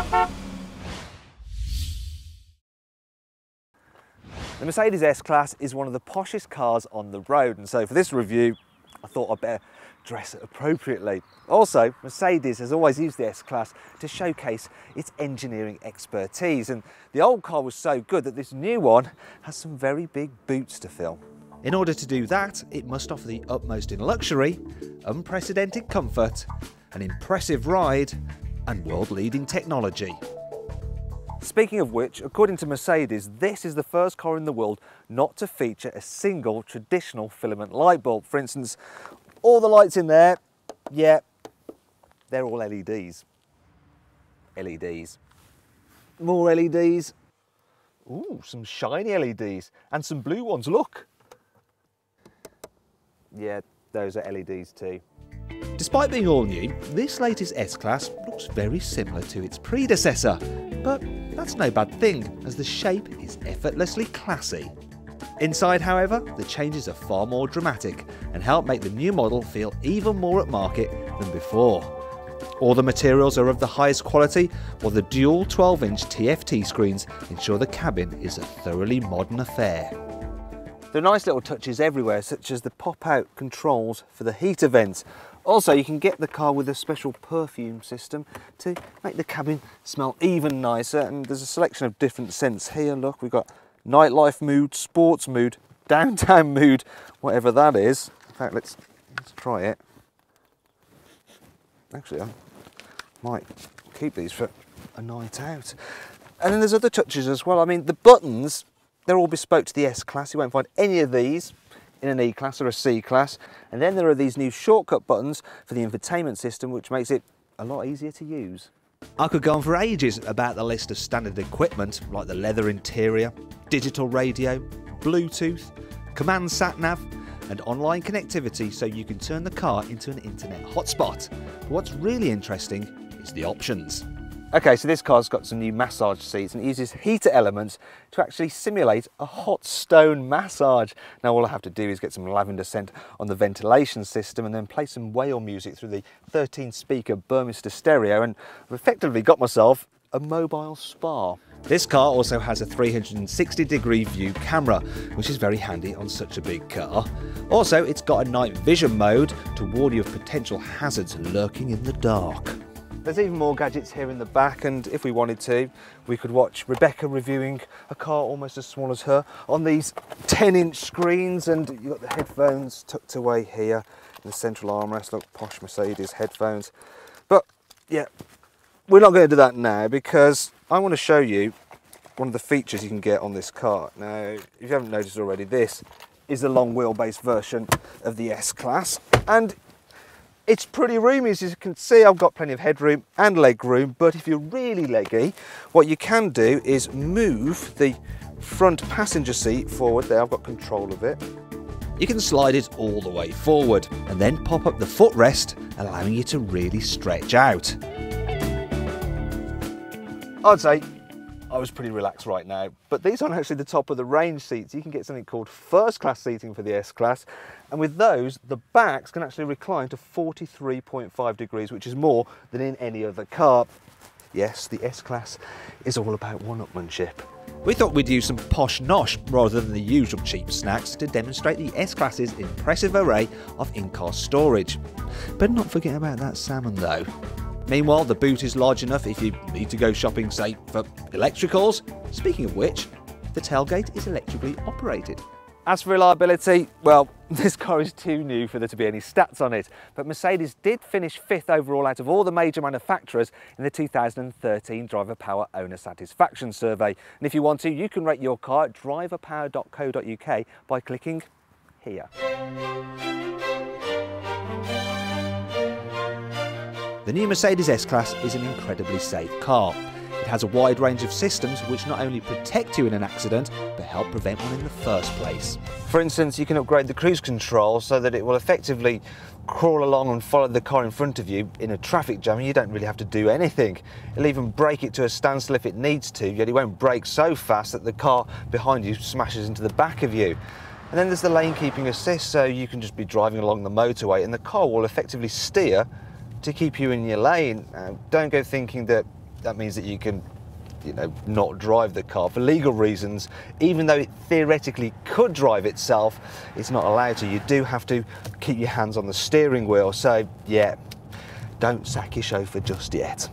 The Mercedes S-Class is one of the poshest cars on the road, and so for this review I thought I'd better dress it appropriately. Also, Mercedes has always used the S-Class to showcase its engineering expertise, and the old car was so good that this new one has some very big boots to fill. In order to do that, it must offer the utmost in luxury, unprecedented comfort, an impressive ride, and world-leading technology. Speaking of which, according to Mercedes, this is the first car in the world not to feature a single traditional filament light bulb. For instance, all the lights in there, yeah, they're all LEDs. LEDs. More LEDs. Ooh, some shiny LEDs. And some blue ones, look. Yeah, those are LEDs too. Despite being all new, this latest S-Class looks very similar to its predecessor, but that's no bad thing, as the shape is effortlessly classy. Inside, however, the changes are far more dramatic and help make the new model feel even more at market than before. All the materials are of the highest quality, while the dual 12-inch TFT screens ensure the cabin is a thoroughly modern affair. There are nice little touches everywhere, such as the pop-out controls for the heater vents. Also, you can get the car with a special perfume system to make the cabin smell even nicer, and there's a selection of different scents here. Look, we've got nightlife mood, sports mood, downtown mood, whatever that is. In fact, let's try it. Actually, I might keep these for a night out. And then there's other touches as well. I mean, the buttons, they're all bespoke to the S-Class. You won't find any of these in an E-Class or a C-Class. And then there are these new shortcut buttons for the infotainment system, which makes it a lot easier to use. I could go on for ages about the list of standard equipment, like the leather interior, digital radio, Bluetooth, command sat-nav, and online connectivity so you can turn the car into an internet hotspot. But what's really interesting is the options. Okay, so this car's got some new massage seats, and it uses heater elements to actually simulate a hot stone massage. Now all I have to do is get some lavender scent on the ventilation system and then play some whale music through the 13-speaker Burmester stereo, and I've effectively got myself a mobile spa. This car also has a 360-degree view camera, which is very handy on such a big car. Also, it's got a night vision mode to warn you of potential hazards lurking in the dark. There's even more gadgets here in the back, and if we wanted to, we could watch Rebecca reviewing a car almost as small as her on these 10-inch screens, and you've got the headphones tucked away here in the central armrest. Look, posh Mercedes headphones. But yeah, we're not going to do that now, because I want to show you one of the features you can get on this car. Now, if you haven't noticed already, this is the long wheelbase version of the S-Class, and it's pretty roomy. As you can see, I've got plenty of headroom and leg room, but if you're really leggy, what you can do is move the front passenger seat forward. There, I've got control of it. You can slide it all the way forward and then pop up the footrest, allowing you to really stretch out. I'd say I was pretty relaxed right now, but these aren't actually the top of the range seats. You can get something called first class seating for the S-Class, and with those, the backs can actually recline to 43.5 degrees, which is more than in any other car. Yes, the S-Class is all about one-upmanship. We thought we'd use some posh nosh rather than the usual cheap snacks to demonstrate the S-Class's impressive array of in-car storage. But not forget about that salmon though. Meanwhile, the boot is large enough if you need to go shopping, say, for electricals. Speaking of which, the tailgate is electrically operated. As for reliability, well, this car is too new for there to be any stats on it, but Mercedes did finish 5th overall out of all the major manufacturers in the 2013 Driver Power Owner Satisfaction Survey. And if you want to, you can rate your car at driverpower.co.uk by clicking here. The new Mercedes S-Class is an incredibly safe car. It has a wide range of systems which not only protect you in an accident, but help prevent one in the first place. For instance, you can upgrade the cruise control so that it will effectively crawl along and follow the car in front of you in a traffic jam, and you don't really have to do anything. It'll even brake it to a standstill if it needs to, yet it won't brake so fast that the car behind you smashes into the back of you. And then there's the lane keeping assist, so you can just be driving along the motorway and the car will effectively steer to keep you in your lane. Don't go thinking that that means that you can, you know, not drive the car for legal reasons. Even though it theoretically could drive itself, it's not allowed to. You do have to keep your hands on the steering wheel. So yeah, don't sack your chauffeur just yet.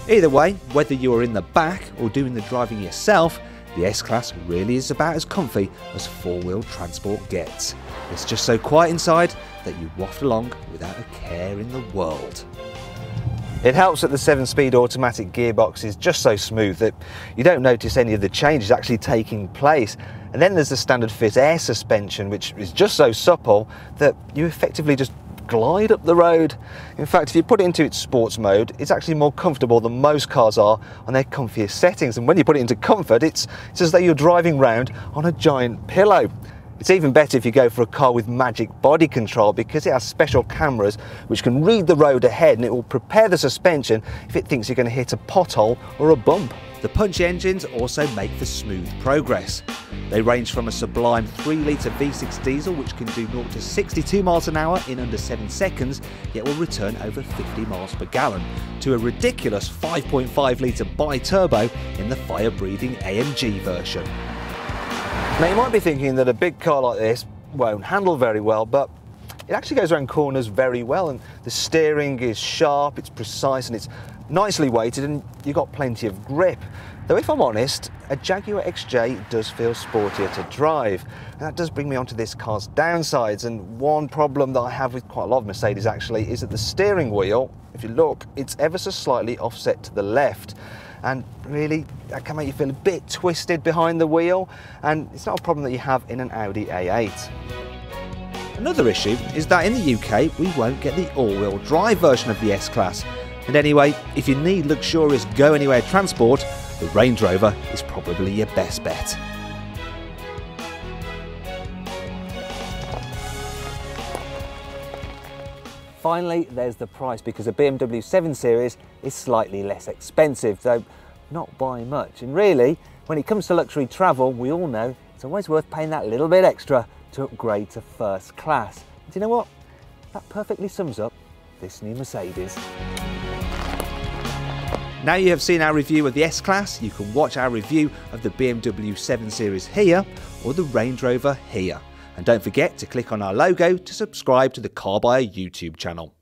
Either way, whether you are in the back or doing the driving yourself, the S-Class really is about as comfy as four-wheel transport gets. It's just so quiet inside that you waft along without a care in the world. It helps that the 7-speed automatic gearbox is just so smooth that you don't notice any of the changes actually taking place. And then there's the standard fit air suspension, which is just so supple that you effectively just glide up the road. In fact, if you put it into its sports mode, it's actually more comfortable than most cars are on their comfiest settings. And when you put it into comfort, it's as though you're driving round on a giant pillow. It's even better if you go for a car with magic body control, because it has special cameras which can read the road ahead, and it will prepare the suspension if it thinks you're going to hit a pothole or a bump. The Punch engines also make for smooth progress. They range from a sublime 3-litre V6 diesel which can do 0 to 62 miles an hour in under 7 seconds, yet will return over 50 miles per gallon, to a ridiculous 5.5-litre bi-turbo in the fire-breathing AMG version. Now you might be thinking that a big car like this won't handle very well, but it actually goes around corners very well, and the steering is sharp, it's precise, and it's nicely weighted, and you've got plenty of grip. Though if I'm honest, a Jaguar XJ does feel sportier to drive. And that does bring me onto this car's downsides, and one problem that I have with quite a lot of Mercedes actually is that the steering wheel, if you look, it's ever so slightly offset to the left. And really, that can make you feel a bit twisted behind the wheel, and it's not a problem that you have in an Audi A8. Another issue is that in the UK we won't get the all-wheel drive version of the S-Class. And anyway, if you need luxurious go-anywhere transport, the Range Rover is probably your best bet. Finally, there's the price, because a BMW 7 Series is slightly less expensive, though not by much. And really, when it comes to luxury travel, we all know it's always worth paying that little bit extra to upgrade to first class. And do you know what? That perfectly sums up this new Mercedes. Now you have seen our review of the S-Class, you can watch our review of the BMW 7 Series here, or the Range Rover here. And don't forget to click on our logo to subscribe to the Car Buyer YouTube channel.